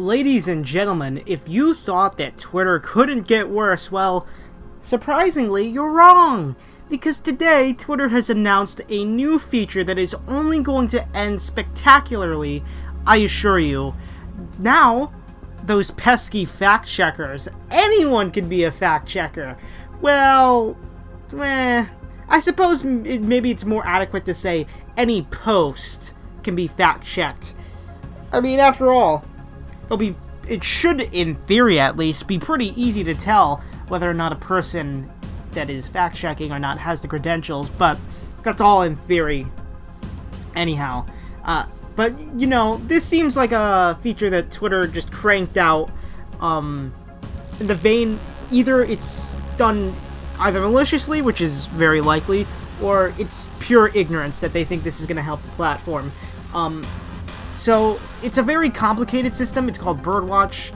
Ladies and gentlemen, if you thought that Twitter couldn't get worse, well, surprisingly, you're wrong. Because today, Twitter has announced a new feature that is only going to end spectacularly, I assure you. Now, those pesky fact-checkers, anyone can be a fact-checker. Well, I suppose maybe it's more adequate to say any post can be fact-checked. I mean, after all, it should, in theory at least, be pretty easy to tell whether or not a person that is fact-checking or not has the credentials, but that's all in theory. Anyhow, but, you know, this seems like a feature that Twitter just cranked out, in the vein, either it's done either maliciously, which is very likely, or it's pure ignorance that they think this is going to help the platform. So, it's a very complicated system. It's called Birdwatch.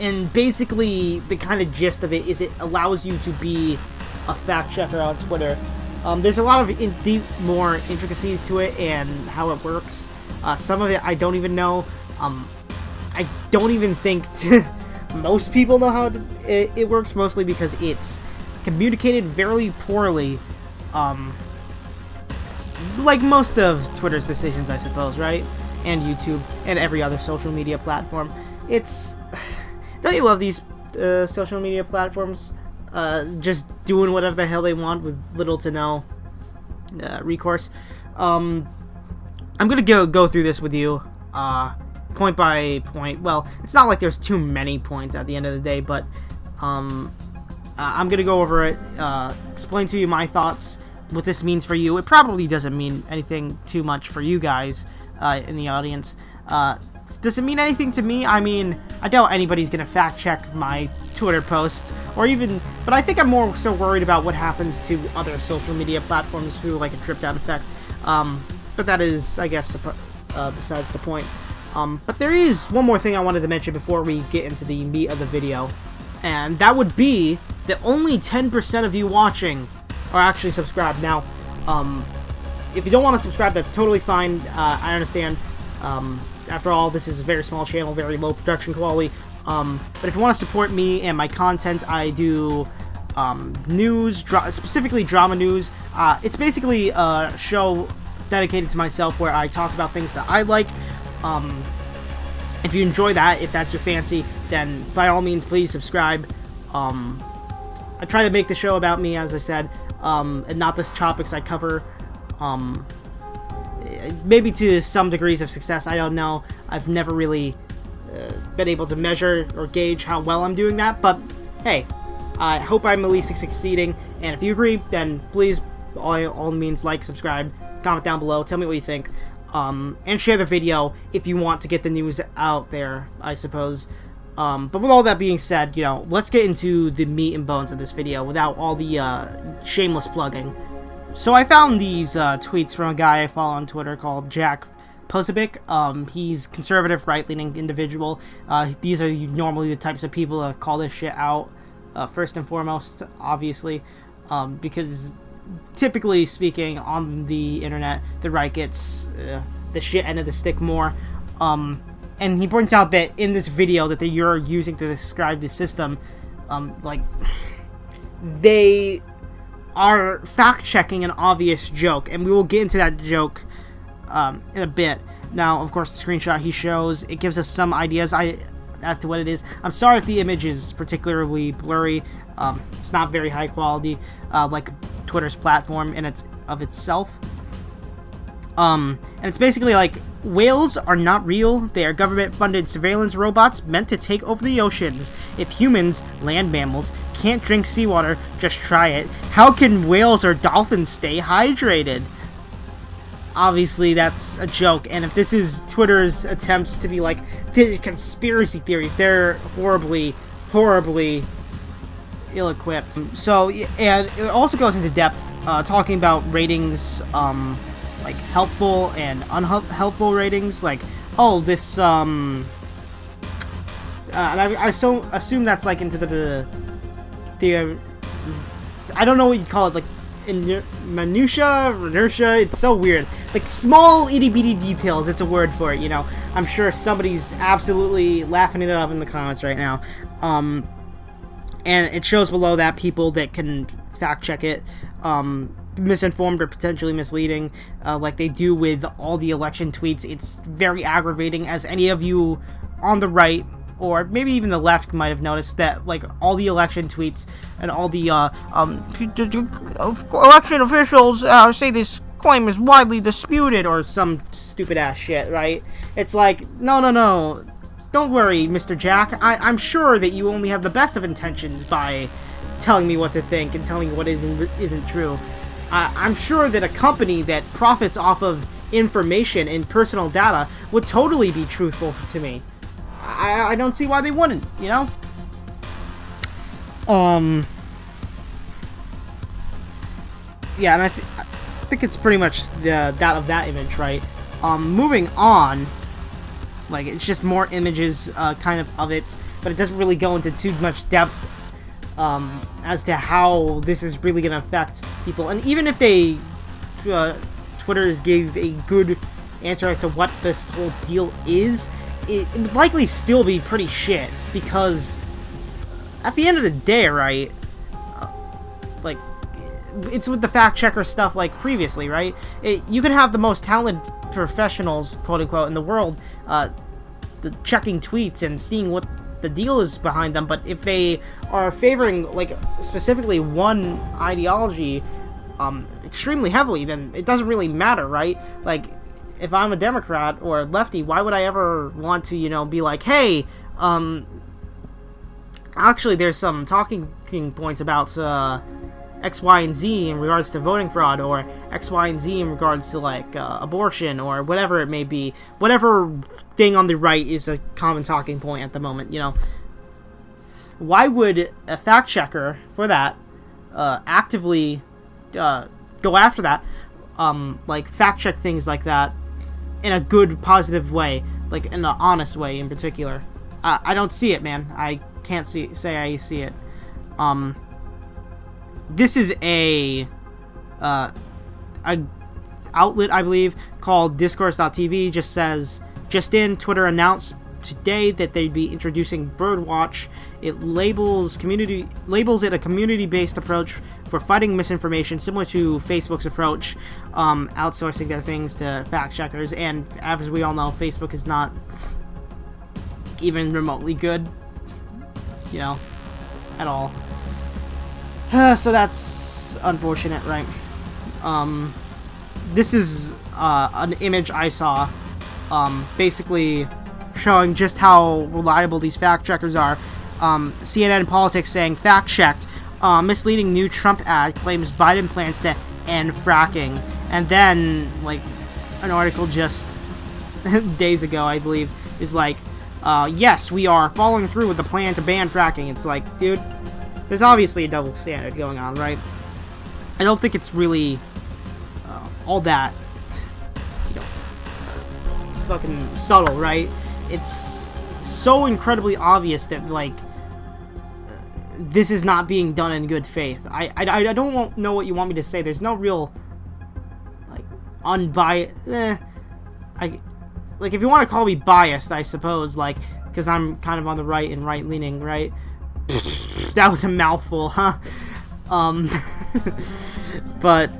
And basically, the kind of gist of it is it allows you to be a fact-checker on Twitter. There's a lot of more intricacies to it and how it works. Some of it I don't even know. I don't even think most people know how it works, mostly because it's communicated very poorly. Like most of Twitter's decisions, I suppose, right? And YouTube, and every other social media platform. Don't you love these social media platforms? Just doing whatever the hell they want with little to no recourse. I'm gonna go through this with you, point by point. Well, it's not like there's too many points at the end of the day, but I'm gonna go over it, explain to you my thoughts, what this means for you. It probably doesn't mean anything too much for you guys in the audience. Does it mean anything to me? I mean, I doubt anybody's gonna fact check my Twitter post, but I think I'm more so worried about what happens to other social media platforms through like a drip-down effect. But that is, I guess, besides the point. But there is one more thing I wanted to mention before we get into the meat of the video, and that would be that only 10% of you watching are actually subscribed. Now, if you don't want to subscribe, that's totally fine. I understand. After all, this is a very small channel, very low production quality. But if you want to support me and my content, I do news, specifically drama news. It's basically a show dedicated to myself where I talk about things that I like. If you enjoy that, if that's your fancy, then by all means, please subscribe. I try to make the show about me, as I said, and not the topics I cover. Maybe to some degrees of success, I don't know. I've never really been able to measure or gauge how well I'm doing that, but hey, I hope I'm at least succeeding, and if you agree, then please, all means, like, subscribe, comment down below, tell me what you think, and share the video if you want to get the news out there, I suppose. But with all that being said, you know, let's get into the meat and bones of this video without all the shameless plugging. So I found these tweets from a guy I follow on Twitter called Jack Posobiec. He's conservative, right-leaning individual. These are normally the types of people that call this shit out, first and foremost, obviously, because typically speaking, on the internet, the right gets the shit end of the stick more. And he points out that in this video that you're using to describe the system, like, they are fact-checking an obvious joke, and we will get into that joke in a bit. Now, of course, the screenshot he shows, it gives us some ideas as to what it is. I'm sorry if the image is particularly blurry. It's not very high quality, like Twitter's platform in of itself. And it's basically like, whales are not real. They are government-funded surveillance robots meant to take over the oceans. If humans, land mammals, can't drink seawater, just try it. How can whales or dolphins stay hydrated? Obviously, that's a joke, and if this is Twitter's attempts to be like, these conspiracy theories, they're horribly, horribly ill-equipped. So, and it also goes into depth, talking about ratings, like helpful and unhelpful ratings, like, oh, this, and I assume that's like into the I don't know what you'd call it, like, minutia, it's so weird. Like, small itty-bitty details, it's a word for it, you know. I'm sure somebody's absolutely laughing it up in the comments right now. And it shows below that people that can fact-check it, misinformed or potentially misleading, like they do with all the election tweets. It's very aggravating, as any of you on the right, or maybe even the left, might have noticed that, like, all the election tweets and all the election officials say this claim is widely disputed, or some stupid ass shit, right? It's like, no. Don't worry, Mr. Jack. I'm sure that you only have the best of intentions by telling me what to think and telling me what isn't true. I'm sure that a company that profits off of information and personal data would totally be truthful to me. I don't see why they wouldn't, you know? Yeah, and I think it's pretty much that of that image, right? Moving on, like, it's just more images, kind of it, but it doesn't really go into too much depth, as to how this is really going to affect people. And even if they, Twitter gave a good answer as to what this whole deal is, it would likely still be pretty shit, because at the end of the day, right, like, it's with the fact-checker stuff like previously, right? You can have the most talented professionals, quote-unquote, in the world, checking tweets and seeing what the deal is behind them, but if they are favoring, like, specifically one ideology extremely heavily, then it doesn't really matter, right? Like, if I'm a Democrat or lefty, why would I ever want to, you know, be like, hey, actually there's some talking points about X, Y, and Z in regards to voting fraud, or X, Y, and Z in regards to, like, abortion, or whatever it may be. Whatever thing on the right is a common talking point at the moment, you know. Why would a fact checker for that actively go after that, like, fact check things like that in a good, positive way, like in an honest way in particular? I don't see it, man. I can't say I see it. This is a outlet, I believe, called Discourse.tv. Just in, Twitter announced today that they'd be introducing Birdwatch. It labels it a community-based approach for fighting misinformation, similar to Facebook's approach, outsourcing their things to fact-checkers. And as we all know, Facebook is not even remotely good, you know, at all. So that's unfortunate, right? This is an image I saw, basically showing just how reliable these fact-checkers are. CNN Politics saying, fact-checked, misleading new Trump ad claims Biden plans to end fracking. And then, like, an article just days ago, I believe, is like, yes, we are following through with the plan to ban fracking. It's like, dude, there's obviously a double standard going on, right? I don't think it's really all that, you know, fucking subtle, right? It's so incredibly obvious that, like, this is not being done in good faith. I don't know what you want me to say. There's no real, like, unbiased, like, if you want to call me biased, I suppose, like, because I'm kind of on the right and right-leaning, right? That was a mouthful, huh? But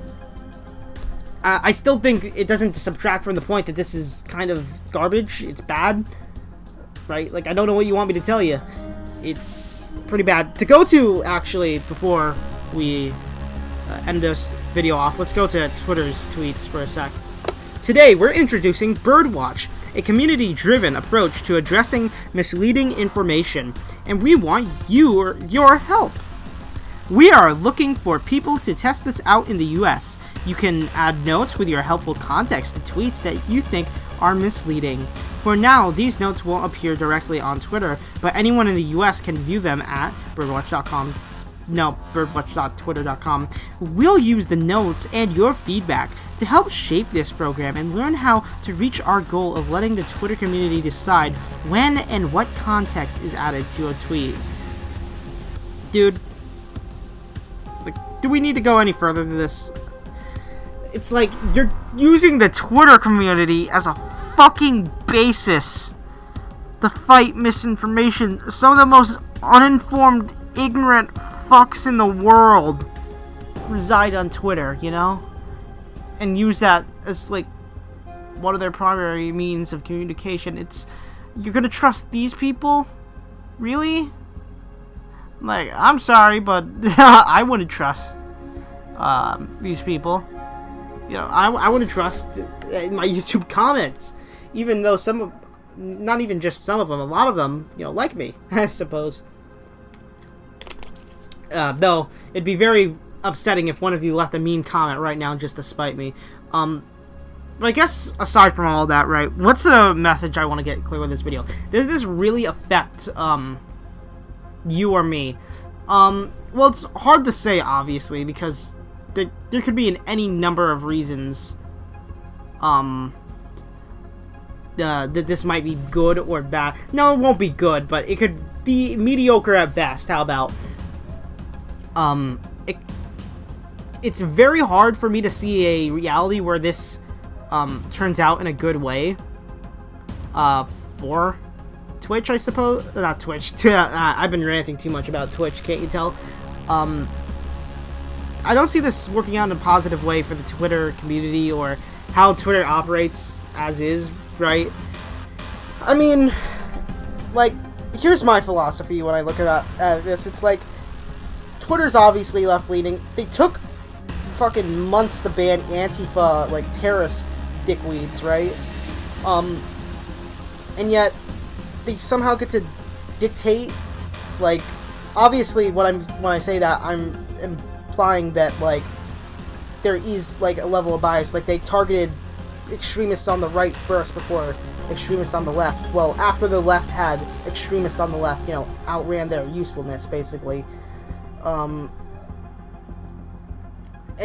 I still think it doesn't subtract from the point that this is kind of garbage. It's bad, right? Like, I don't know what you want me to tell you. It's pretty bad. To go to, actually, before we end this video off, let's go to Twitter's tweets for a sec. Today, we're introducing Birdwatch, a community-driven approach to addressing misleading information, and we want your help. We are looking for people to test this out in the US. You can add notes with your helpful context to tweets that you think are misleading. For now, these notes won't appear directly on Twitter, but anyone in the US can view them at birdwatch.com. No, birdwatch.twitter.com. We'll use the notes and your feedback to help shape this program and learn how to reach our goal of letting the Twitter community decide when and what context is added to a tweet. Dude, like, do we need to go any further than this? It's like you're using the Twitter community as a fucking basis to fight misinformation. Some of the most uninformed, ignorant fucks in the world reside on Twitter, you know? And use that as, like, one of their primary means of communication. You're gonna trust these people? Really? Like, I'm sorry, but I wouldn't trust these people. You know, I wouldn't trust in my YouTube comments, even though not even just some of them, a lot of them, you know, like me, I suppose. Though, it'd be very upsetting if one of you left a mean comment right now just to spite me. But I guess, aside from all that, right, what's the message I want to get clear with this video? Does this really affect, you or me? Well, it's hard to say, obviously, because there could be any number of reasons, that this might be good or bad. No, it won't be good, but it could be mediocre at best. How about, it's very hard for me to see a reality where this, turns out in a good way, for Twitch, I suppose. Not Twitch. I've been ranting too much about Twitch, can't you tell? I don't see this working out in a positive way for the Twitter community or how Twitter operates as is, right? I mean, like, here's my philosophy when I look at this. It's like, Twitter's obviously left-leaning. They took fucking months to ban Antifa, like, terrorist dickweeds, right? And yet, they somehow get to dictate, like, obviously when I say that, I'm implying that, like, there is, like, a level of bias. Like, they targeted extremists on the right first before extremists on the left. Well, after the left had extremists on the left, you know, outran their usefulness, basically. And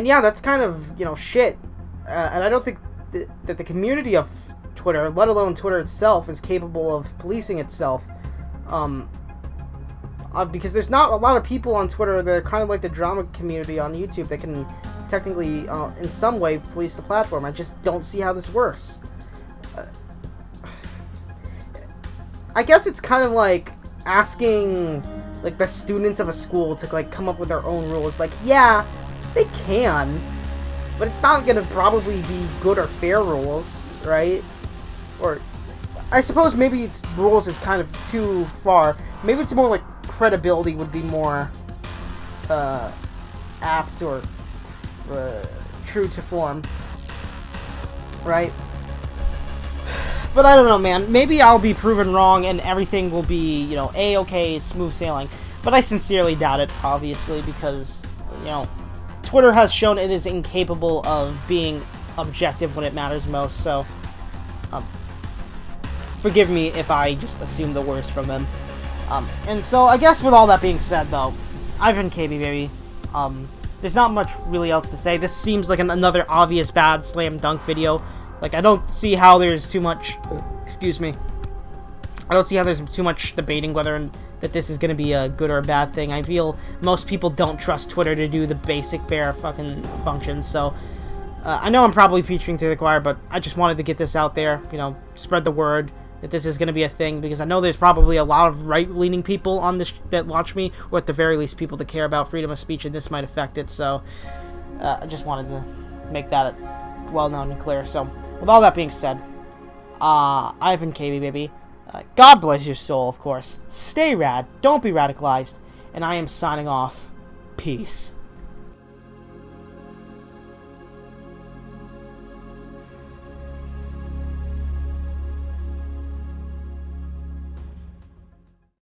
yeah, that's kind of, you know, shit. And I don't think that the community of Twitter, let alone Twitter itself, is capable of policing itself. Because there's not a lot of people on Twitter that are kind of like the drama community on YouTube that can technically, in some way, police the platform. I just don't see how this works. I guess it's kind of like asking, like, the students of a school to, like, come up with their own rules. Like, yeah, they can, but it's not gonna probably be good or fair rules, right? Or, I suppose maybe rules is kind of too far. Maybe it's more like credibility would be more apt or true to form, right? But I don't know, man. Maybe I'll be proven wrong and everything will be, you know, A-okay, smooth sailing. But I sincerely doubt it, obviously, because, you know, Twitter has shown it is incapable of being objective when it matters most, so forgive me if I just assume the worst from them. And so, I guess with all that being said, though, I've been KB, baby. There's not much really else to say. This seems like another obvious bad slam dunk video. Like, I don't see how there's too much... Excuse me. I don't see how there's too much debating whether that this is going to be a good or a bad thing. I feel most people don't trust Twitter to do the basic bare fucking functions, so... I know I'm probably preaching to the choir, but I just wanted to get this out there, you know, spread the word that this is going to be a thing, because I know there's probably a lot of right-leaning people on this that watch me, or at the very least people that care about freedom of speech, and this might affect it, so I just wanted to make that well-known and clear. So, with all that being said, I've been KB, baby. God bless your soul, of course. Stay rad, don't be radicalized, and I am signing off. Peace.